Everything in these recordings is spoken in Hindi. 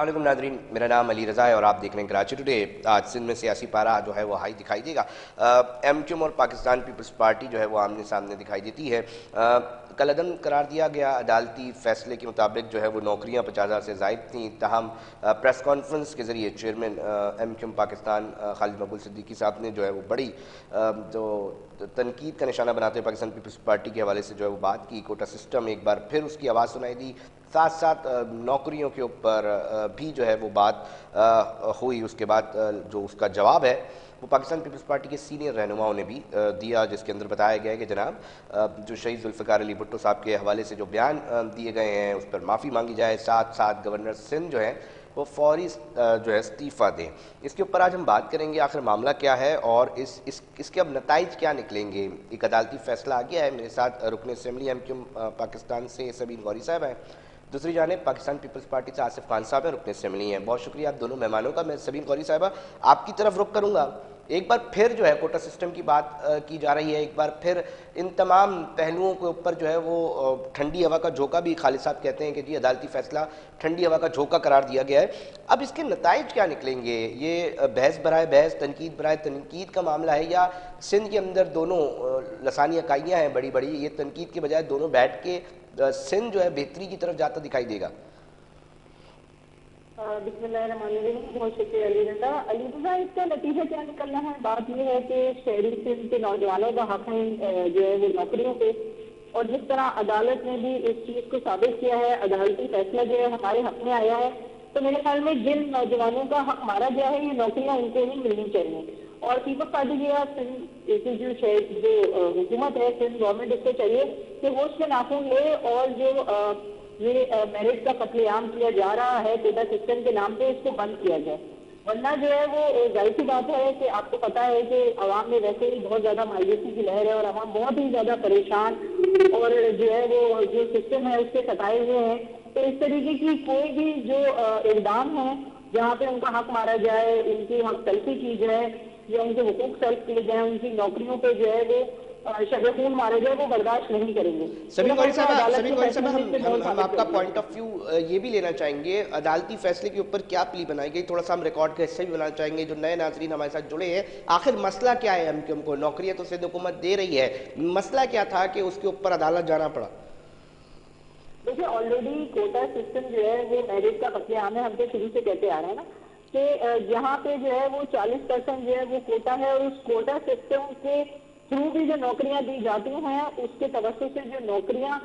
अस्सलाम नाजरीन, मेरा नाम अली रज़ा है और आप देख रहे हैं कराची टुडे। आज सिंध में सियासी पारा जो है वो हाई दिखाई देगा। एमक्यूएम और पाकिस्तान पीपल्स पार्टी जो है वो आमने सामने दिखाई देती है। कलअदम करार दिया गया अदालती फैसले के मुताबिक जो है वो नौकरियां 50,000 से ज़ायद थीं। ताहम प्रेस कॉन्फ्रेंस के ज़रिए चेयरमैन एमक्यूएम पाकिस्तान खालिद मकबूल सिद्दीकी साहब ने जो है वो बड़ी जो तनकीद का निशाना बनाते हुए पाकिस्तान पीपल्स पार्टी के हवाले से जो है वो बात की। कोटा सिस्टम एक बार फिर उसकी आवाज़ सुनाई दी, साथ साथ नौकरियों के ऊपर भी जो है वो बात हुई। उसके बाद जो उसका जवाब है वो पाकिस्तान पीपल्स पार्टी के सीनियर रहनुमाओं ने भी दिया, जिसके अंदर बताया गया है कि जनाब जो शहीद जुल्फ़िकार अली भुट्टो साहब के हवाले से जो बयान दिए गए हैं उस पर माफ़ी मांगी जाए, साथ साथ गवर्नर सिंध जो है वो फौरी जो है इस्तीफ़ा दें। इसके ऊपर आज हम बात करेंगे आखिर मामला क्या है और इसके अब नताइज क्या निकलेंगे। एक अदालती फैसला आ गया है। मेरे साथ रुकन असम्बली एमक्यूएम पाकिस्तान से सबीन गौरी साहब हैं, दूसरी जाने पाकिस्तान पीपल्स पार्टी से आसिफ खान साहब हैं, रुकन असम्बली हैं। बहुत शुक्रिया आप दोनों मेहमानों का। मैं सबीन गौरी साहबा आपकी तरफ रुख करूँगा। एक बार फिर जो है कोटा सिस्टम की बात की जा रही है, एक बार फिर इन तमाम पहलुओं के ऊपर जो है वो ठंडी हवा का झोंका भी खालिद साहब कहते हैं कि जी अदालती फैसला ठंडी हवा का झोंका करार दिया गया है। अब इसके नताइज क्या निकलेंगे? ये बहस बराए बहस, तनकीद बराए तनकीद का मामला है या सिंध के अंदर दोनों लसानी इकाइयाँ हैं बड़ी बड़ी, ये तनकीद के बजाय दोनों बैठ के सिंध जो है बेहतरी की तरफ जाता दिखाई देगा? बिस्मिल्लाहिर्रहमानिर्रहीम। बहुत शुक्रिया अली रज़ा। अली रज़ा, इसका नतीजा क्या निकलना है? बात यह है कि शहरी सिंध के नौजवानों का हक है जो है वो नौकरियों पे, और जिस तरह अदालत ने भी इस चीज को साबित किया है, अदालती फैसला जो है हमारे हक में आया है, तो मेरे ख्याल में जिन नौजवानों का हक मारा गया है ये नौकरियां उनको ही मिलनी चाहिए। और पीपल्स पार्टी की जो हुकूमत है, सिंध गवर्नमेंट, इसको चाहिए कि वो उसमें नाखून ले और जो ये मेरिट का कत्लेआम किया जा रहा है कोटा सिस्टम के नाम पे, इसको बंद किया जाए। वरना जो है वो जाहिर सी बात है कि आपको पता है कि आवाम में वैसे ही बहुत ज्यादा मायूसी की लहर है और आवाम बहुत ही ज्यादा परेशान और जो है वो जो सिस्टम है उसके सताए हुए हैं। तो इस तरीके की कोई भी जो इकदाम है जहाँ पे उनका हक मारा जाए, उनकी हक तलफी की जाए या उनके हुकूक सल्ब किए जाए, उनकी नौकरियों पे जो है वो शगफूल मारे जाए, वो बर्दाश्त नहीं करेंगे। सबीन गौरी साहब, हम आपका पॉइंट ऑफ व्यू ये भी लेना चाहेंगे। अदालती फैसले के ऊपर क्या प्ली बनाई गई, थोड़ा सा हम रिकॉर्ड का हिस्सा भी बनाना चाहेंगे। जो नए नाजरीन हमारे साथ जुड़े हैं, आखिर मसला क्या है? एमक्यूएम को नौकरियां तो सिंध हुकूमत दे रही है, मसला क्या था कि उसके ऊपर अदालत जाना पड़ा? देखिए, ऑलरेडी कोटा सिस्टम जो है वो मेरिट का कत्लेआम है। हम तो शुरू से कहते आ रहे हैं ना कि यहाँ पे जो है वो 40% जो है वो कोटा है, और उस कोटा सिस्टम के थ्रू भी जो नौकरियां दी जाती हैं, उसके तवज्जो से जो नौकरियां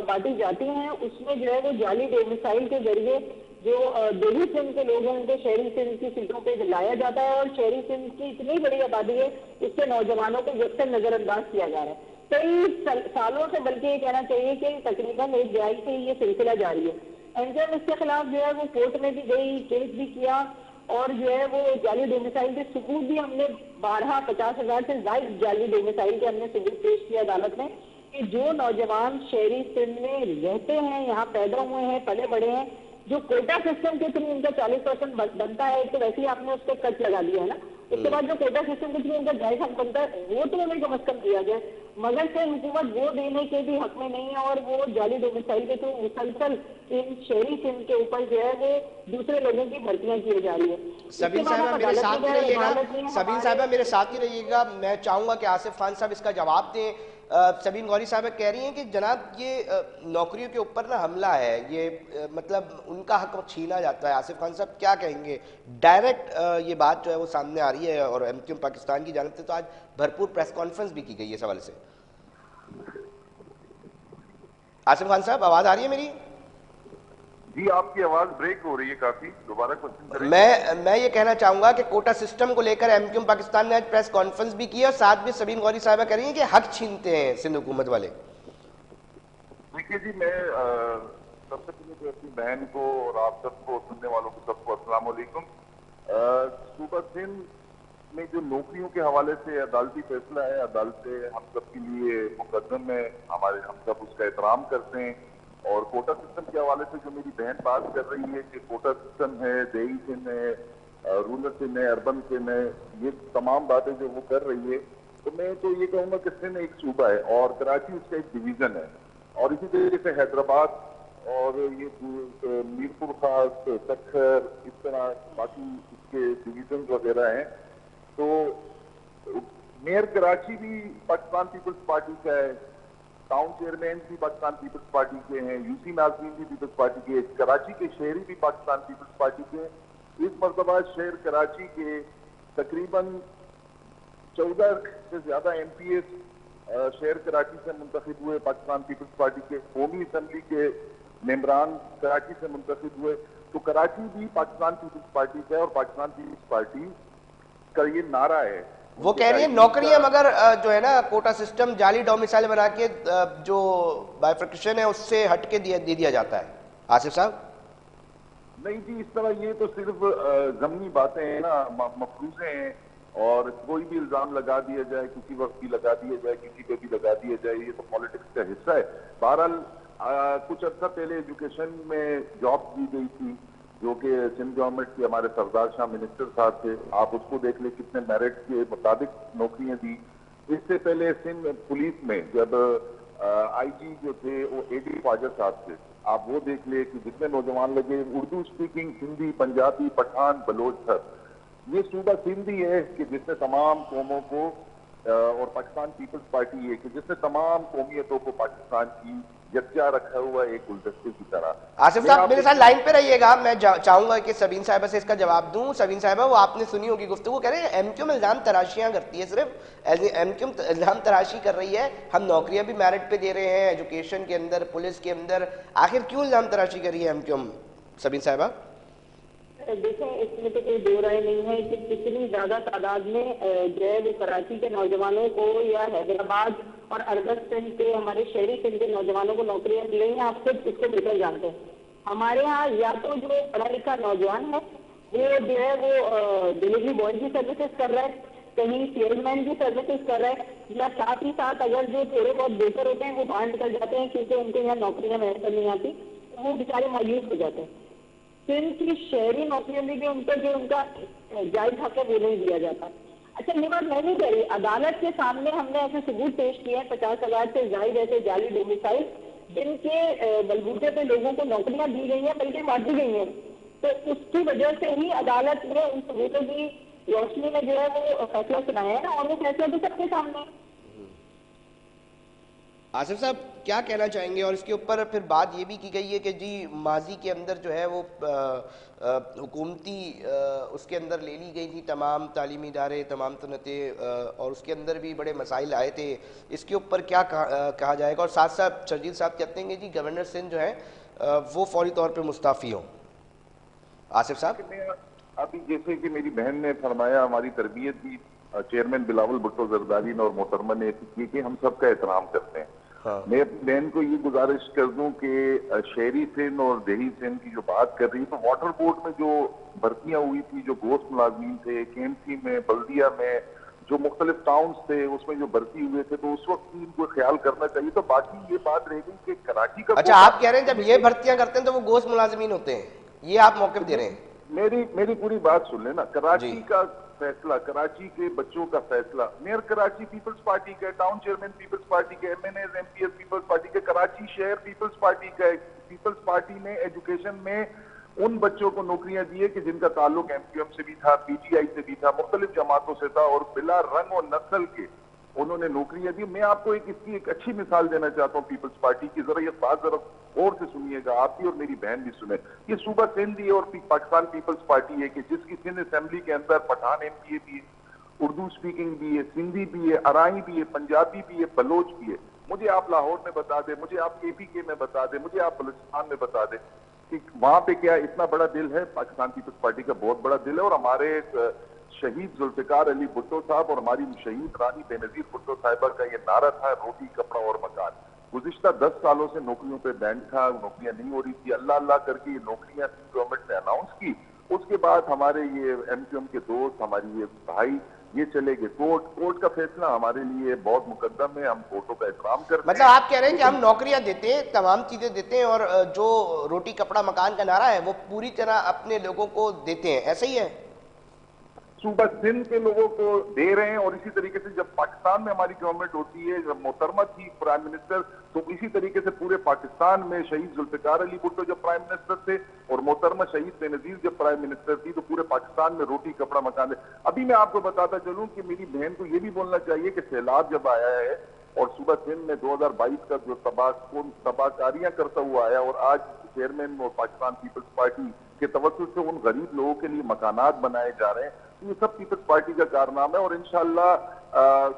बांटी जाती हैं, उसमें जो है वो जाली डोमिसाइल के जरिए जो दिल्ली सिंध के लोग हैं उनको शहरी सिंध की सीटों पे लाया जाता है, और शहरी सिंध की इतनी बड़ी आबादी है, इसके नौजवानों को यकसन नजरअंदाज किया जा रहा है। कई सालों से, बल्कि ये कहना चाहिए कि तकरीबन एक दिहाई से ये सिलसिला जारी है। एमक्यूएम इसके खिलाफ जो है वो कोर्ट में भी गई, केस भी किया, और जो है वो जाली डोमिसाइल के सबूत भी हमने 50,000 से ज्यादा जाली डोमिसाइल के हमने सबूत पेश किया अदालत में कि जो नौजवान शहरी सिंध में रहते हैं, यहाँ पैदा हुए हैं, पले बड़े हैं, जो कोटा सिस्टम के थ्रू उनका 40% बनता है, तो वैसे ही आपने उसको कट लगा दिया है ना। उसके बाद जो कोटा सिस्टम के थ्रू उनका जायज हक बनता है वो तो उन्हें कम अज कम दिया जाए, मगर से हुकूमत वो देने के भी हक में नहीं है, और वो जाली डोमिसाइल के थ्रू मुसलसल इन शहरी सिंध के ऊपर जो है वो दूसरे लोगों की भर्तियां की जा रही है। सबीन साहबा मेरे साथ ही रहिएगा, सबीन साहबा मेरे साथ ही रहिएगा। मैं चाहूंगा कि आसिफ खान साहब इसका जवाब दें। सबीन गौरी साहब कह रही हैं कि जनाब ये नौकरियों के ऊपर ना हमला है, ये मतलब उनका हक छीना जाता है। आसिफ खान साहब क्या कहेंगे? डायरेक्ट ये बात जो है वो सामने आ रही है और एमक्यूएम पाकिस्तान की जानिब से तो आज भरपूर प्रेस कॉन्फ्रेंस भी की गई है इस हवाले से। आसिफ खान साहब, आवाज आ रही है मेरी? जी, आपकी आवाज ब्रेक हो रही है काफी, दोबारा क्वेश्चन करें। मैं ये कहना चाहूंगा कि कोटा सिस्टम को लेकर एमक्यूएम पाकिस्तान ने आज प्रेस कॉन्फ्रेंस भी की और साथ में सबीन गौरी साहब कह रही हैं कि हक छीनते हैं सिंध हुकूमत वाले। देखिए जी, मैं सबसे पहले तो अपनी बहन को और आप सबको, सुनने वालों को सबको अस्सलाम वालेकुम। सूबा सिंध में जो नौकरियों के हवाले से अदालती फैसला है, अदालत हम सब के लिए मुकद्दम है, हम सब उसका एहतराम करते हैं। और कोटा सिस्टम के हवाले से जो मेरी बहन बात कर रही है कि कोटा सिस्टम है, देही सिंध है, रूरल सिंध है, अर्बन सिंध है, ये तमाम बातें जो वो कर रही है, तो मैं तो ये कहूँगा कि सिंध एक सूबा है और कराची उसका एक डिवीजन है। और इसी तरीके से हैदराबाद और ये मीरपुर खास, सखर, इस तरह बाकी इसके डिवीजन वगैरह हैं। तो मेयर कराची भी पाकिस्तान पीपल्स पार्टी का है, टाउन चेयरमैन भी पाकिस्तान पीपल्स पार्टी के हैं, यूसी नाज़रीन भी पीपल्स पार्टी के, कराची के शहरी भी पाकिस्तान पीपल्स पार्टी के हैं। इस मरतबा शहर कराची के तकरीबन 14 से ज्यादा MPs शहर कराची से मुंतखब हुए पाकिस्तान पीपल्स पार्टी के, कौमी असम्बली के मेंबरान कराची से मुंतखब हुए। तो कराची भी पाकिस्तान पीपल्स पार्टी का है और पाकिस्तान पीपल्स पार्टी का ये नारा है। वो कह रही है नौकरियां मगर जो है ना कोटा सिस्टम जाली डोमिसाइल बना के जो बाइफर्केशन है उससे हट के दे दिया जाता है। आसिफ साहब नहीं जी, इस तरह ये तो सिर्फ जमनी बातें हैं ना, मफरूजे हैं, और कोई भी इल्जाम लगा दिया जाए, किसी वक्त भी लगा दिया जाए, किसी पे भी लगा दिया जाए, ये तो पॉलिटिक्स का हिस्सा है। बहरहाल कुछ अर्सा पहले एजुकेशन में जॉब दी गई थी जो कि सिंध गवर्नमेंट के हमारे सरदार शाह मिनिस्टर साहब थे, आप उसको देख ले कितने मेरिट के मुताबिक नौकरियां दी। इससे पहले सिंध पुलिस में जब IG जो थे वो AD ख्वाजा साहब थे, आप वो देख ले कि जितने नौजवान लगे उर्दू स्पीकिंग, हिंदी, पंजाबी, पठान, बलोच था। ये सूबा सिंध ही है कि जिसने तमाम कौमों को और पाकिस्तान पीपल्स पार्टी है कि जिसने तमाम कौमियतों को पाकिस्तान की यकजा रखा हुआ एक गुलदस्ते की तरह। आसिफ साहब मेरे साथ लाइन पे रहिएगा, मैं चाहूंगा कि सबीन साहिबा से इसका जवाब दूं। सबीन साहिबा, वो आपने सुनी होगी गुफ्तगू, कह रहे हैं MQ में इल्जाम तराशियां करती है, सिर्फ MQ इल्जाम तराशी कर रही है, हम नौकरियां भी मेरिट पे दे रहे हैं, एजुकेशन के अंदर, पुलिस के अंदर, आखिर क्यों इल्जाम तराशी कर रही है MQ? सबीन साहिबा देखें, इसमें तो कोई दो राय नहीं है कि कितनी ज्यादा तादाद में जो है वो कराची के नौजवानों को या हैदराबाद और अरबस सिंध के, हमारे शहरी सिंध के नौजवानों को नौकरियां दी गई हैं। आप खुद इसको बेहतर जानते हैं। हमारे यहाँ या तो जो पढ़ा लिखा नौजवान है वो जो है वो डिलीवरी बॉय की सर्विसेज कर रहा है, कहीं सेल्समैन की सर्विसेज कर रहा है, या साथ ही साथ अगर जो थोड़े बहुत बेहतर होते हैं वो बाहर निकल जाते हैं क्योंकि उनको यहाँ नौकरियां मेहनत नहीं आती, तो वो बेचारे मायूस हो जाते हैं। सिंध की शहरी नौकरियों में भी उनको जो उनका जायज हक है वो नहीं दिया जाता। अच्छा, ये बात मैं नहीं कह रही, अदालत के सामने हमने ऐसे सबूत पेश किए हैं 50,000 से जायद ऐसे जाली डोमिसाइल जिनके बलबूते पे लोगों को नौकरियां दी गई हैं, बल्कि बांटी गई हैं। तो उसकी वजह से ही अदालत ने उन सबूतों की रोशनी में जो है वो फैसला सुनाया है ना, और वो फैसला भी सबके सामने है। आसिफ साहब क्या कहना चाहेंगे? और इसके ऊपर फिर बात ये भी की गई है कि जी माजी के अंदर जो है वो हुकूमती उसके अंदर ले ली गई थी तमाम तालीमी इदारे, तमाम सनतें, और उसके अंदर भी बड़े मसाइल आए थे। इसके ऊपर क्या कहा जाएगा? और साथ साथ शर्जील साहब कहते हैं कि जी गवर्नर सिंध जो है वो फौरी तौर पर मुस्ताफ़ी हों। आसिफ साहब अभी जैसे कि मेरी बहन ने फरमाया, हमारी तरबियत भी चेयरमैन बिलावल भुट्टो जरदारी ने और मोहतरमा ने की कि हम सबका एहतराम करते हैं। हाँ। मैं अपनी बहन को ये गुजारिश कर दूं कि शहरी सिंध और देही सिंध की जो बात कर रही है, तो वाटर बोर्ड में जो भर्तियां हुई थी, जो गोश्त मुलाजमीन थे, KMC में, बल्दिया में, जो मुख्तलिफ टाउन्स थे उसमें जो भर्ती हुए थे, तो उस वक्त इनको ख्याल करना चाहिए। तो बाकी ये बात रह गई कि कराची का, अच्छा आप कह रहे हैं जब ये भर्तियां करते हैं तो वो गोश्त मुलाजमीन होते हैं, ये आप मौक़िफ़ दे रहे हैं? मेरी पूरी बात सुन लेना। कराची का फैसला, कराची के बच्चों का फैसला, मेयर कराची पीपल्स पार्टी का, टाउन चेयरमैन पीपल्स पार्टी के, MNAs MPs पीपल्स पार्टी के, कराची शहर पीपल्स पार्टी का है। पीपल्स पार्टी ने एजुकेशन में उन बच्चों को नौकरियां दी है कि जिनका ताल्लुक MQM से भी था, PTI से भी था, मुख्तलिफ जमातों से था, और बिला रंग और नस्ल के उन्होंने नौकरियां दी। मैं आपको इसकी एक अच्छी मिसाल देना चाहता हूँ पीपल्स पार्टी की, जरा ये बात जरा गौर से सुनिएगा, आप भी और मेरी बहन भी सुने। ये सूबा सिंध है और पाकिस्तान पीपल्स पार्टी है कि जिसकी सिंध असेंबली के अंदर पठान MPA भी है, उर्दू स्पीकिंग भी है, सिंधी भी है, अराई भी है, पंजाबी भी है, बलोच भी है। मुझे आप लाहौर में बता दे, मुझे आप KPK में बता दे, मुझे आप बलूचिस्तान में बता दे कि वहां पे क्या इतना बड़ा दिल है? पाकिस्तान पीपल्स पार्टी का बहुत बड़ा दिल है। और हमारे शहीद जुल्फिकार अली भुट्टो साहब और हमारी शहीद रानी बेनजीर भुट्टो साहिबा का ये नारा था, रोटी कपड़ा और मकान। गुज़िश्ता 10 सालों से नौकरियों पे बैंड था, नौकरियां नहीं हो रही थी। अल्लाह अल्लाह करके ये नौकरियां गवर्नमेंट ने अनाउंस की। उसके बाद हमारे ये MQM के दोस्त, हमारी ये भाई, ये चले गए कोर्ट का फैसला हमारे लिए बहुत मुकद्दम है, हम कोर्टों का एहतराम करते हैं। मतलब आप कह रहे हैं कि हम नौकरियां देते हैं, तमाम चीजें देते हैं, और जो रोटी कपड़ा मकान का नारा है वो पूरी तरह अपने लोगों को देते हैं, ऐसा ही है? सूबा सिंध के लोगों को दे रहे हैं। और इसी तरीके से जब पाकिस्तान में हमारी गवर्नमेंट होती है, जब मोहतरमा थी प्राइम मिनिस्टर, तो इसी तरीके से पूरे पाकिस्तान में शहीद जुल्फिकार अली भुट्टो जब प्राइम मिनिस्टर थे और मोहतरमा शहीद बेनजीर जब प्राइम मिनिस्टर थी, तो पूरे पाकिस्तान में रोटी कपड़ा मकान है। अभी मैं आपको बताता चलूं कि मेरी बहन को ये भी बोलना चाहिए कि सैलाब जब आया है और सूबा सिंध में 2022 का जो तबाहकारियां करता हुआ आया, और आज चेयरमैन और पाकिस्तान पीपल्स पार्टी के तवज्जुह से उन गरीब लोगों के लिए मकानात बनाए जा रहे हैं, तो ये सब पीपल्स पार्टी का कारनामा है। और इंशाल्लाह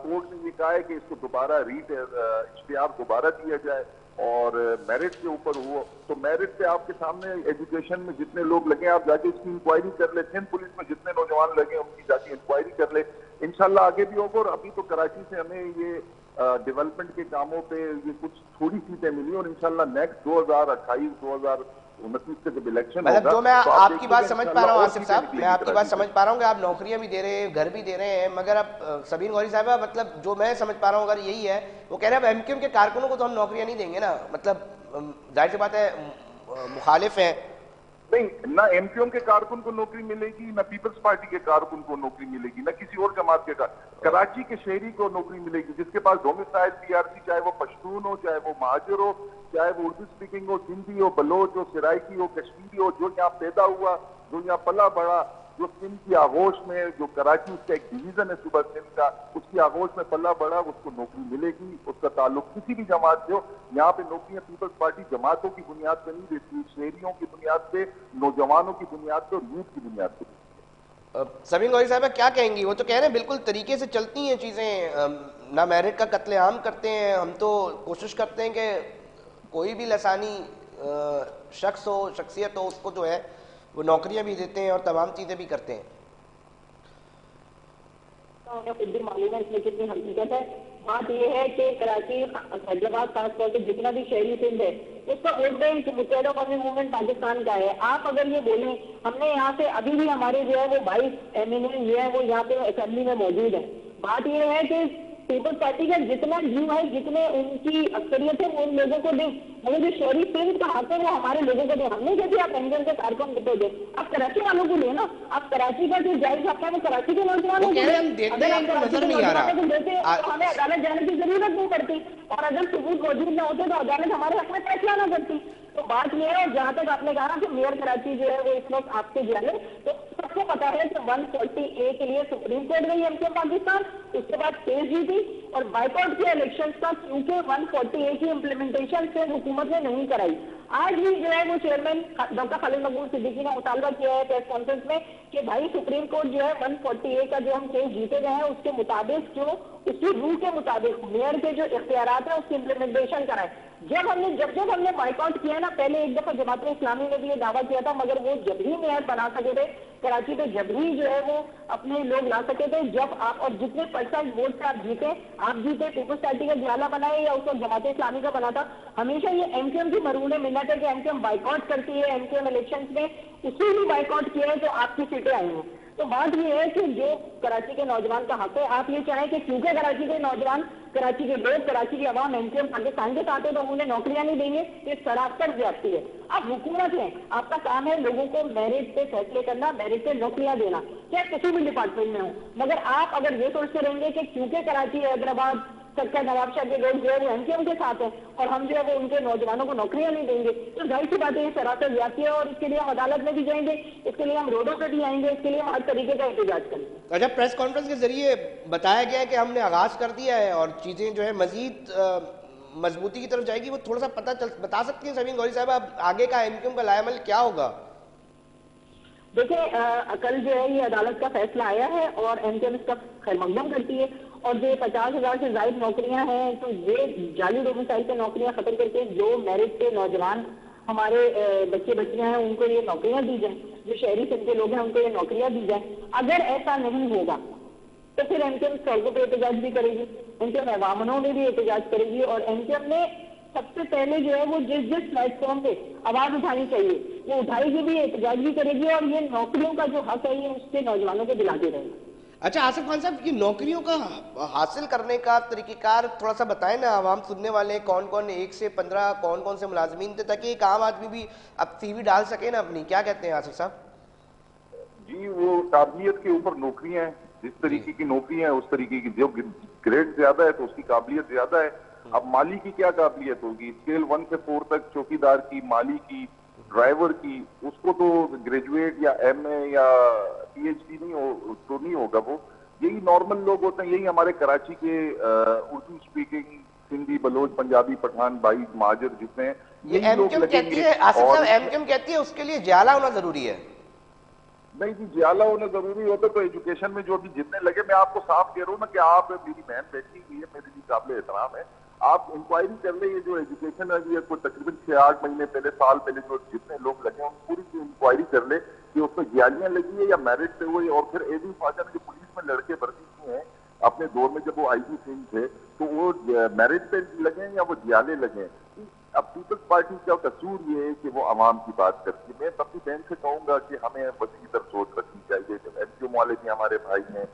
कोर्ट ने ये कहा है कि इसको दोबारा इश्तिहार दोबारा दिया जाए और मेरिट के ऊपर हो। तो मेरिट पे आपके सामने एजुकेशन में जितने लोग लगे आप जाके इसकी इंक्वायरी कर ले, सिंध पुलिस में जितने नौजवान लगे उनकी जाके इंक्वायरी कर ले, इंशाल्लाह आगे भी होगा। और अभी तो कराची से हमें ये डेवलपमेंट के कामों पे ये कुछ थोड़ी सीटें मिली और इंशाल्लाह नेक्स्ट 2028-2029 के जब इलेक्शन मतलब जो मैं तो आप आपकी बात समझ पा रहा हूँ आसिफ साहब, मैं आपकी बात समझ कराची पा रहा हूँ कि आप नौकरियां भी दे रहे हैं, घर भी दे रहे हैं, मगर अब सबीन गौरी साहबा, मतलब जो मैं समझ पा रहा हूँ अगर यही है, वो कह रहे हैं अब एमक्यूएम के कारकुनों को तो हम नौकरियां नहीं देंगे ना, मतलब जाहिर सी बात है मुखालिफ है। नहीं, ना एमक्यूएम के कारकुन को नौकरी मिलेगी, ना पीपल्स पार्टी के कारकुन को नौकरी मिलेगी, ना किसी और जमात के कराची के शहरी को नौकरी मिलेगी जिसके पास डोमिसाइल पीआरसी, चाहे वो पश्तून हो, चाहे वो महाजर हो, चाहे वो उर्दू स्पीकिंग हो, सिंधी हो, बलोच हो, सराइकी हो, कश्मीरी हो, जो यहाँ पैदा हुआ, जो यहाँ पला बढ़ा, जो सिंध की आगोश में, जो कराची उसका एक डिवीजन है सूबा सिंध का, उसकी आगोश में पला बढ़ा, उसको नौकरी मिलेगी। उसका ताल्लुक किसी भी जमात से हो। यहाँ पे नौकरियां पीपल्स पार्टी जमातों की बुनियाद पे नहीं देती, शहरियों की बुनियाद पे, नौजवानों की बुनियाद पे और यूथ की बुनियाद पे। सबीन गौरी साहब क्या कहेंगी? वो तो कह रहे हैं बिल्कुल तरीके से चलती हैं चीज़ें, ना मेरिट का कत्लेआम करते हैं, हम तो कोशिश करते हैं कि कोई भी लसानी शख्स हो, शख्सियत हो, उसको जो है वो नौकरियां भी देते हैं और तमाम चीज़ें भी करते हैं। खुद भी मालूम है इसमें कितनी हकीकत है। बात यह है कि कराची, हैदराबाद खासतौर पर जितना भी शहरी सिंध है, उसका वोट बैंक मुतहदा कौमी मूवमेंट पाकिस्तान का है। आप अगर ये बोलें, हमने यहाँ से अभी भी हमारे जो है वो 22 एमएनए जो है वो यहाँ पे असेंबली में मौजूद है। बात यह है कि पीपल्स पार्टी का जितना व्यू है, जितने उनकी अक्सरियत है, उन लोगों को दे, मगर जो शहरी सिंध का हक है वो हमारे लोगों को दे। हमने कहते आप एमएनए के कारकुन को दे, आप कराची वालों को दे ना, आप कराची का जो जायज हक है वो कराची के नौजवानों को दे। अगर आप नजर नहीं आ रहा, तो हमें अदालत जाने की जरूरत नहीं पड़ती, और अगर सबूत मौजूद न होते तो अदालत हमारे हक में फैसला न करती। तो बात यह है, और जहाँ तक आपने कहा कि मेयर कराची जो है वो इस वक्त आपके जाने, तो सबको पता है कि 140A के लिए सुप्रीम कोर्ट गई एमक्यूएम पाकिस्तान, उसके बाद केस जीती और बाइकआउट किया इलेक्शन का, क्योंकि 140A की इम्प्लीमेंटेशन से हुकूमत ने नहीं कराई। आज भी जो है वो चेयरमैन डॉक्टर खालिद मकबूल सिद्दीकी ने मुतालबा किया है प्रेस कॉन्फ्रेंस में कि भाई सुप्रीम कोर्ट जो है 140A का जो हम केस जीते गए हैं उसके मुताबिक, जो उसकी रूल के मुताबिक मेयर के जो इख्तियारात है उसकी इम्प्लीमेंटेशन कराए। जब हमने बाइकआउट किया ना, पहले एक दफा जमात इस्लामी ने भी ये दावा किया था, मगर वो जब ही मेयर बना सके थे कराची पे, जब ही जो है वो अपने लोग ला सके थे, जब आप और जितने % वोट से आप जीते पीपल्स पार्टी का ज्वाला बनाए या उस वक्त जमात इस्लामी का बना था। हमेशा ये एमक्यूएम की मरूने मिन्नत है कि एमक्यूएम बाइकआउट करती है, एमक्यूएम इलेक्शन में उसी भी बाइकआउट किया है तो आपकी सीटें आई हैं। तो बात ये है कि जो कराची के नौजवान का हक है, आप ये चाहें कि क्योंकि कराची के नौजवान, कराची के लोग, कराची की आवाम एमक्यूएम पाकिस्तान के साथ है तो उन्हें नौकरियां नहीं देंगे, ये सरासर ज्यादती है। आप हुकूमत हैं, आपका काम है लोगों को मेरिट पे फैसले करना, मेरिट पे नौकरियां देना, चाहे किसी भी डिपार्टमेंट में हो। मगर आप अगर ये सोचते रहेंगे कि क्योंकि कराची, हैदराबाद, सबका नवाबशाह के लोग जो है वो एमक्यूएम के साथ है और हम जो है वो उनके नौजवानों को नौकरियां नहीं देंगे, तो जाहिर सी बात है ये सरासर ज्यादती है। और इसके लिए हम अदालत में भी जाएंगे, इसके लिए हम रोडों पर भी आएंगे, इसके लिए हम हर तरीके का एहतजाज करेंगे। अच्छा, प्रेस कॉन्फ्रेंस के जरिए बताया गया है कि हमने आगाज कर दिया है और चीजें जो है मजीद मजबूती की तरफ जाएगी, वो थोड़ा सा बता सकती हैं सबीन गौरी साहब, अब आगे का एमक्यूएम का लाएमल क्या होगा? देखिए, कल जो है ये अदालत का फैसला आया है और एमक्यूएम इसका खैरमकदम करती है, और जो 50,000 से ज्यादा नौकरियां हैं तो ये जाली डोमिसाइल पे नौकरियां खत्म करके जो मेरिट पे नौजवान हमारे बच्चे बच्चियां हैं उनको ये नौकरियां दी जाए, जो शहरी सिंध के लोग हैं उनको ये नौकरियां दी जाए। अगर ऐसा नहीं होगा तो फिर एमक्यूएम सड़कों पर एहतजाज भी करेगी, एमक्यूएम अवामनों में भी एहतजाज करेगी, और एमक्यूएम ने सबसे पहले जो है वो जिस प्लेटफॉर्म पे आवाज उठानी चाहिए वो उठाएगी भी, एहतजाज भी करेगी, और ये नौकरियों का जो हक है ये उसके नौजवानों को दिलाते रहेगी। अच्छा आसिफ खान साहब, ये नौकरियों का हासिल करने का तरीकेकार थोड़ा सा बताएं ना, आवाम सुनने वाले कौन कौन 1 से 15 कौन कौन से मुलाजमीन थे, ताकि एक आम आदमी भी अब CV डाल सके ना अपनी, क्या कहते हैं आसिफ साहब? जी, वो काबिलियत के ऊपर नौकरियां हैं, जिस तरीके की नौकरियां हैं उस तरीके की, जो ग्रेड ज्यादा है तो उसकी काबिलियत ज्यादा है। अब माली की क्या काबिलियत होगी, स्केल 1 से 4 तक चौकीदार की, माली की, ड्राइवर की, उसको तो ग्रेजुएट या एमए या पीएचडी तो नहीं होगा वो। यही नॉर्मल लोग होते हैं, यही हमारे कराची के उर्दू स्पीकिंग सिंधी, बलोच, पंजाबी, पठान भाई महाजर जितने हैं, ये यही लोग एमक्यूएम कहती लगेंगे। है आसिफ और साहब, एमक्यूएम कहती है उसके लिए जाला होना जरूरी है। नहीं जी, जियाला होना जरूरी होता तो एजुकेशन में जो भी जितने लगे, मैं आपको साफ कह रहा हूँ ना कि आप, मेरी बहन बैठी हुई है, मेरे लिए काबिल एहतराम है, आप इंक्वायरी कर ले, ये जो एजुकेशन है ये कोई तकरीबन 6-8 महीने पहले, साल पहले जो जितने लोग लगे हैं उन पूरी की इंक्वायरी कर ले कि उसमें जियालियां लगी है या मेरिट से हुई। और फिर एडी ख्वाजा ने जो पुलिस में लड़के भर्ती किए हैं अपने दौर में जब वो आईजी सिंह थे, तो वो मेरिट पे लगे या वो जियाले लगे। अब पीपल्स पार्टी का कसूर ये है कि वो आवाम की बात करती है। मैं अपनी बहन से कहूंगा कि हमें वसी तरफ सोच रखनी चाहिए। एमक्यूएम वाले भी हमारे भाई हैं,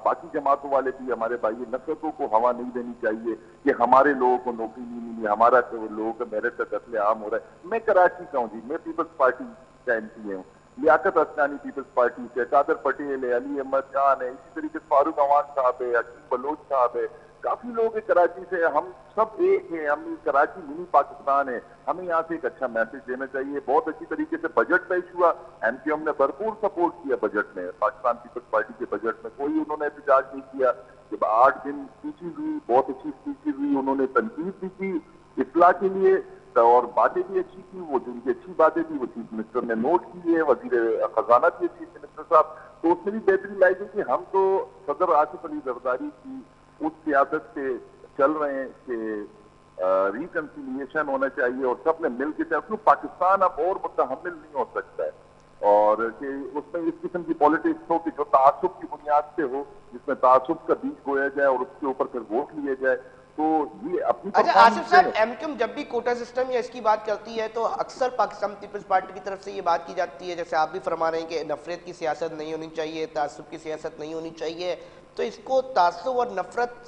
बाकी जमातों वाले भी हमारे भाई हैं। नफरतों को हवा नहीं देनी चाहिए कि हमारे लोगों को नौकरी नहीं मिली, हमारा लोगों का मेरिट का कत्ले आम हो रहा है। मैं कराची का हूँ जी, मैं पीपल्स पार्टी का एमपी हूँ। लियाकत असनानी पीपल्स पार्टी से, कादर पटेल है, अली अहमद खान है, इसी तरीके से फारूक अवान साहब है, अकीम बलोच साहब है, काफी लोग हैं कराची से। हम सब एक हैं, हम कराची मिनी पाकिस्तान है। हमें यहाँ से एक अच्छा मैसेज देना चाहिए। बहुत अच्छी तरीके से बजट पेश हुआ, एमक्यूएम ने भरपूर सपोर्ट किया बजट में, पाकिस्तान पीपल्स पार्टी के बजट में कोई उन्होंने एहतजाज नहीं किया। जब 8 दिन स्पीचेज हुई, बहुत अच्छी स्पीचेज हुई, उन्होंने तनकीद भी की इस्लाह के लिए और बातें भी अच्छी की। वो जिनकी अच्छी बातें थी वो चीफ मिनिस्टर ने नोट की है, वजीर खजाना थी चीफ मिनिस्टर साहब, तो उसमें भी बेहतरी लाई गई कि हम तो सदर आसिफ अली जरदारी की उस सियासत से चल रहे हैं कि रिकंसिलिएशन होना चाहिए और सब ने मिल के चाहिए, क्यों पाकिस्तान अब और मुतहम्मिल नहीं हो सकता है। और कि उसमें इस किस्म की पॉलिटिक्स हो कि जो तासुब की बुनियाद से हो, जिसमें तासुब का बीज बोया जाए और उसके ऊपर फिर वोट लिए जाए, तो ये अपनी अच्छा आसिफ साहब, एमक्यूएम जब भी कोटा सिस्टम या इसकी बात करती है तो अक्सर पाकिस्तान पीपल्स पार्टी की तरफ से ये बात की जाती है, जैसे आप भी फरमा रहे हैं कि नफरत की सियासत नहीं होनी चाहिए, तासुब की सियासत नहीं होनी चाहिए, तो इसको तासुब और नफरत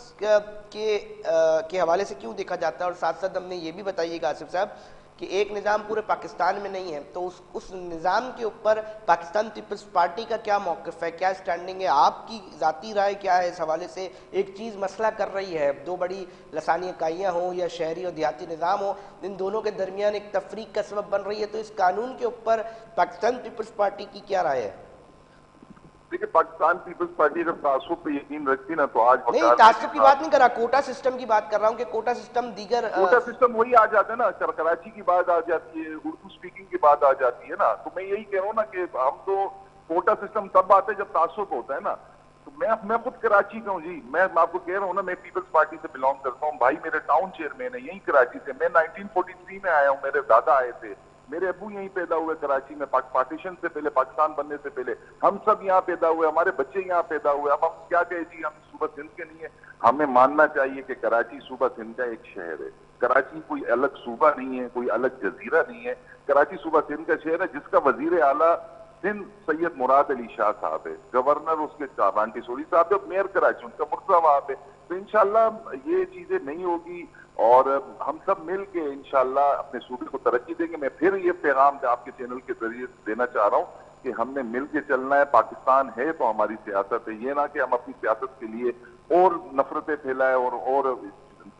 के हवाले से क्यों देखा जाता है? और साथ साथ हमने ये भी बताइएगा आसिफ साहब कि एक निज़ाम पूरे पाकिस्तान में नहीं है, तो उस निज़ाम के ऊपर पाकिस्तान पीपल्स पार्टी का क्या मौक़िफ़ है, क्या स्टैंडिंग है, आपकी ज़ाती राय क्या है इस हवाले से? एक चीज़ मसला कर रही है, दो बड़ी लसानी इकाइयाँ हों या शहरी और देहाती निज़ाम हो, इन दोनों के दरमियान एक तफरीक का सबब बन रही है, तो इस कानून के ऊपर पाकिस्तान पीपल्स पार्टी की क्या राय है? देखिए, पाकिस्तान पीपल्स पार्टी जब तासुब पे यकीन रखती ना, तो आज नहीं, तासुब की बात नहीं कर रहा, कोटा सिस्टम की बात कर रहा हूँ कि कोटा सिस्टम दीगर कोटा सिस्टम वही आ जाता है ना, कराची की बात आ जाती है, उर्दू स्पीकिंग की बात आ जाती है ना। तो मैं यही कह रहा हूँ ना कि हम तो कोटा सिस्टम तब आते जब तासुब होता है ना। तो मैं खुद कराची का हूँ जी, मैं आपको कह रहा हूँ ना, मैं पीपल्स पार्टी से बिलोंग करता हूँ। भाई मेरे टाउन चेयरमैन है यही कराची से। मैं 1943 में आया हूँ, मेरे दादा आए थे, मेरे अब्बू यहीं पैदा हुए कराची में, पार्टीशन से पहले, पाकिस्तान बनने से पहले। हम सब यहाँ पैदा हुए, हमारे बच्चे यहाँ पैदा हुए। अब हम क्या कहें जी, हम सूबा सिंध के नहीं है। हमें मानना चाहिए कि कराची सूबा सिंध का एक शहर है। कराची कोई अलग सूबा नहीं है, कोई अलग जजीरा नहीं है। कराची सूबा सिंध का शहर है, जिसका वजीर आला सिंध सैयद मुराद अली शाह साहब है, गवर्नर उसके चाबांटी सोरी साहब है, मेयर कराची उनका मुर्तजा वहां पे। तो इंशाल्लाह ये चीजें नहीं होगी और हम सब मिल के इंशाल्लाह अपने सूबे को तरक्की देंगे। मैं फिर ये पैगाम आपके चैनल के जरिए देना चाह रहा हूँ कि हमने मिल के चलना है। पाकिस्तान है तो हमारी सियासत है, ये ना कि हम अपनी सियासत के लिए और नफरतें फैलाए और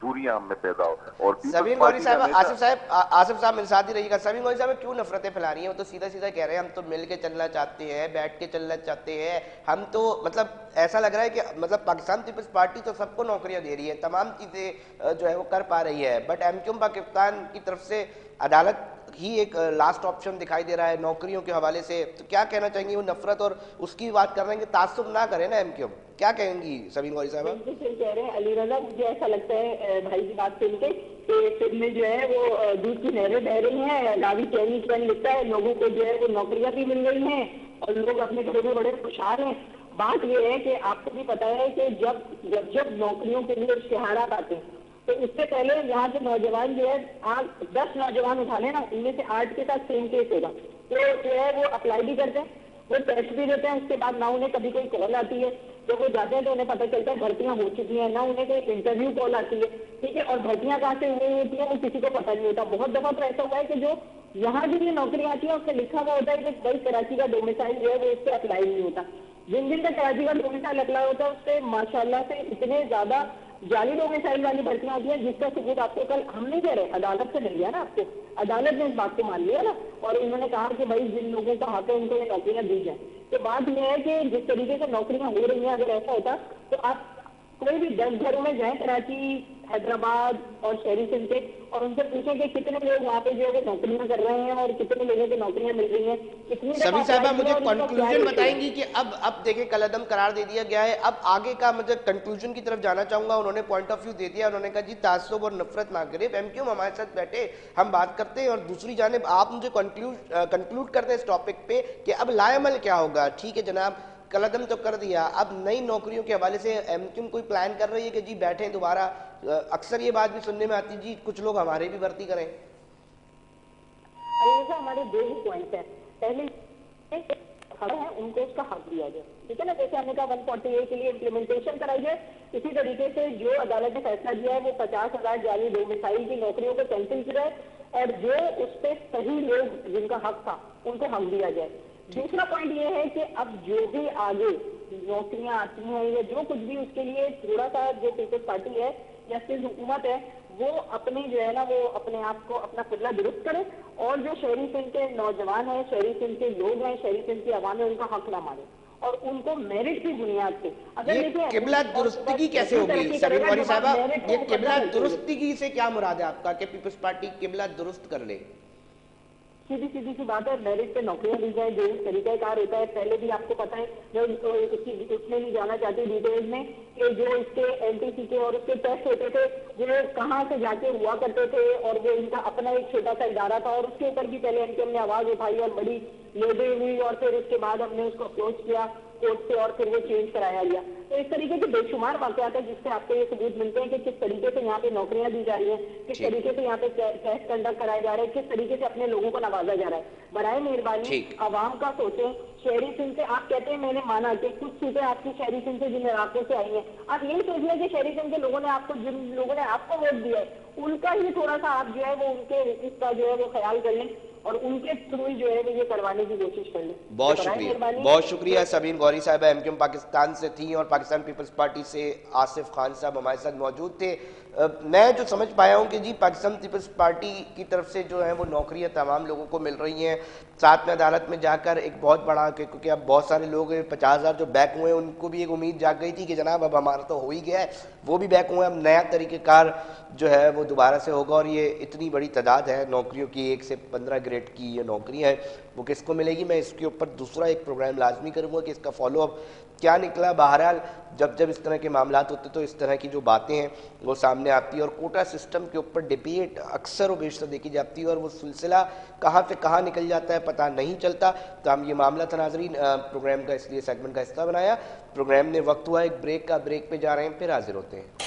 दूरियां हमें पैदा हो। और समीर गौरी साहब, आसिफ साहब मेरे साथ ही रहिएगा। समीर गौरी साहब क्यों नफरतें फैला रही हैं? वो तो सीधा सीधा कह रहे हैं हम तो मिल के चलना चाहते हैं, बैठ के चलना चाहते हैं। हम तो मतलब ऐसा लग रहा है कि मतलब पाकिस्तान पीपल्स पार्टी तो सबको नौकरियां दे रही है, तमाम चीज़ें जो है वो कर पा रही है, बट एमक्यूएम पाकिस्तान की तरफ से अदालत ही एक लास्ट ऑप्शन दिखाई दे रहा है नौकरियों के हवाले से। तो क्या कहना चाहेंगे? वो नफरत और उसकी बात कर रहे हैं कि तासुब ना करें ना एमक्यूएम, क्या कहेंगी समीर गौरी साहब? बिल्कुल कह रहे हैं अली रजा, मुझे ऐसा लगता है भाई की बात सुन के कि फिल्म में जो है वो दूध की नहरें बह रही हैं। रावी चैनी चैन लिखता है, लोगों को जो है वो नौकरियां भी मिल रही हैं और लोग अपने घरों में बड़े खुशहाल हैं। बात यह है कि आपको भी पता है कि जब नौकरियों के लिए इश्तिहारात आते हैं तो उससे पहले यहाँ के नौजवान जो है, आज 10 नौजवान उठा लेना, उनमें से 8 के साथ सेम केस होगा। तो जो है वो अप्लाई भी करते हैं, वो टेस्ट भी देते हैं, उसके बाद ना उन्हें कभी कोई कॉल आती है। जब वो जाते हैं तो उन्हें पता चलता है भर्तियां हो चुकी हैं, ना उन्हें कोई इंटरव्यू कॉल आती है, ठीक है। और भर्तियां कहाँ से हुई होती है वो किसी को पता नहीं होता। बहुत दफा तो ऐसा हुआ है कि जो यहाँ जो ये नौकरी आती है उससे लिखा हुआ होता है कि भाई कराची का डोमिसाइल जो है वो उस पर अप्लाई नहीं होता। जिन जिन का कराची का डोमिसाइल अप्लाई होता है उससे माशाल्लाह से इतने ज्यादा जाली डोमिसाइल वाली भर्तियां होती हैं, जिसका सबूत आपको कल हम नहीं कह रहे, अदालत से मिल गया ना आपको, अदालत ने इस बात को मान लिया ना, और उन्होंने कहा कि भाई जिन लोगों का हक है उनको ये नौकरियां दी जाए। तो बात यह है कि जिस तरीके से नौकरियां हो रही हैं, अगर ऐसा होता तो आप कोई भी 10 घरों में जाए कराची, हैदराबाद और शहरी सिंध के, और उनसे पूछें कि कितने लोग वहाँ पे जो है नौकरियां कर रहे हैं और कितने लोगों को नौकरियां मिल रही हैं, कितनी सबीर साहिबा मुझे कंक्लूजन बताएंगी कि अब देखिए कलअदम करार दे दिया गया है, अब आगे का मुझे कंक्लूजन की तरफ जाना चाहूंगा। उन्होंने पॉइंट ऑफ व्यू दे दिया, उन्होंने कहा जी तासुब और नफरत ना करे, एमक्यूएम हमारे साथ बैठे, हम बात करते हैं, और दूसरी जानिब आप मुझे कंक्लूड करते हैं इस टॉपिक पे कि अब लाएमल क्या होगा। ठीक है जनाब, कलअदम तो कर दिया, अब नई नौकरियों के हवाले से एमक्यूएम कोई प्लान कर रही है कि जी बैठे दोबारा? अक्सर ये बात भी सुनने में आती है जी कुछ लोग हमारे भी भर्ती करें। हमारे दो ही पॉइंट है, पहले है उनको उसका हक दिया जाए, ठीक है ना, जैसे हमने कहा 140A के लिए इम्प्लीमेंटेशन कराई जाए, इसी तरीके से जो अदालत ने फैसला दिया है वो 50,000 जाली डोमिसाइल की नौकरियों को कैंसिल किया है, और जो उस पर सही लोग जिनका हक था उनको हक दिया जाए। दूसरा पॉइंट ये है कि अब जो भी आगे नौकरियां आती हैं या जो कुछ भी, उसके लिए थोड़ा सा जो पीपल्स पार्टी है या सिर्फ हुकूमत है वो अपने जो है ना वो अपने आप को अपना किबला दुरुस्त करे, और जो शहरी सिंध के नौजवान हैं, शहरी सिंध के लोग हैं, शहरी सिंध की आवाम है, उनका हक ना माने और उनको मेरिट की बुनियाद पे अगर ये किबला दुरुस्ती कैसे होगी सबीर गौरी साहबा? ये किबला दुरुस्ती से क्या मुराद है आपका कि पीपल्स पार्टी किबला दुरुस्त कर ले? सीधी सीधी सी बात है, मेरिट पे नौकरियां दी जाए, जो तरीका कार होता है, पहले भी आपको पता है, मैं उसमें नहीं जाना चाहती डिटेल्स में कि जो इसके एलटीसी के और उसके टेस्ट होते थे जो कहाँ से जाके हुआ करते थे, और वो इनका अपना एक छोटा सा इदारा था, और उसके ऊपर भी पहले एमक्यूएम ने आवाज उठाई और बड़ी लेबे हुई, और फिर उसके बाद हमने उसको अप्रोच किया कोर्ट से और फिर वो चेंज कराया गया। तो इस तरीके के बेशुमार वाकयात है जिससे आपको ये सबूत मिलते हैं कि किस तरीके से यहाँ पे नौकरियां दी जा रही हैं, किस तरीके से यहाँ पे टेस्ट कंडक्ट कराए जा रहे हैं, किस तरीके से अपने लोगों को नवाजा जा रहा है। बराए मेहरबानी आवाम का सोचें। शहरी सिंध से आप कहते हैं, मैंने माना कि कुछ सीटें आपकी शहरी सिंध से जिन इलाकों से आई हैं, आप यही सोच लें कि शहरी सिंध के लोगों ने आपको, जिन लोगों ने आपको वोट दिया है उनका ही थोड़ा सा आप जो है वो उनके इसका जो है वो ख्याल कर लें और उनके थ्रू जो है वो ये करवाने की कोशिश कर लें। बहुत शुक्रिया सबीर गौरी साहब एमक्यूएम पाकिस्तान से थी, और पाकिस्तान पीपल्स पार्टी से आसिफ खान साहब हमारे साथ मौजूद थे। मैं जो समझ पाया हूँ कि जी पाकिस्तान पीपल्स पार्टी की तरफ से जो है वो नौकरियां तमाम लोगों को मिल रही हैं, साथ में अदालत में जाकर एक बहुत बड़ा, क्योंकि अब बहुत सारे लोग 50,000 जो बैक हुए हैं उनको भी एक उम्मीद जाग गई थी कि जनाब अब हमारा तो हो ही गया है, वो भी बैक हुए, अब नया तरीक़ेकार जो है वो दोबारा से होगा। और ये इतनी बड़ी तादाद है नौकरियों की, 1 से 15 ग्रेड की ये नौकरियाँ हैं, वो किसको मिलेगी? मैं इसके ऊपर दूसरा एक प्रोग्राम लाजमी करूँगा कि इसका फॉलोअप क्या निकला। बहरहाल जब जब इस तरह के मामलात होते तो इस तरह की जो बातें हैं वो सामने आती है, और कोटा सिस्टम के ऊपर डिबेट अक्सर व बेशतर देखी जाती है, और वो सिलसिला कहाँ से कहाँ निकल जाता है पता नहीं चलता। तो हम ये मामला था नाज़रीन प्रोग्राम का, इसलिए सेगमेंट का हिस्सा बनाया। प्रोग्राम ने वक्त हुआ एक ब्रेक का, ब्रेक पे जा रहे हैं, फिर हाजिर होते हैं।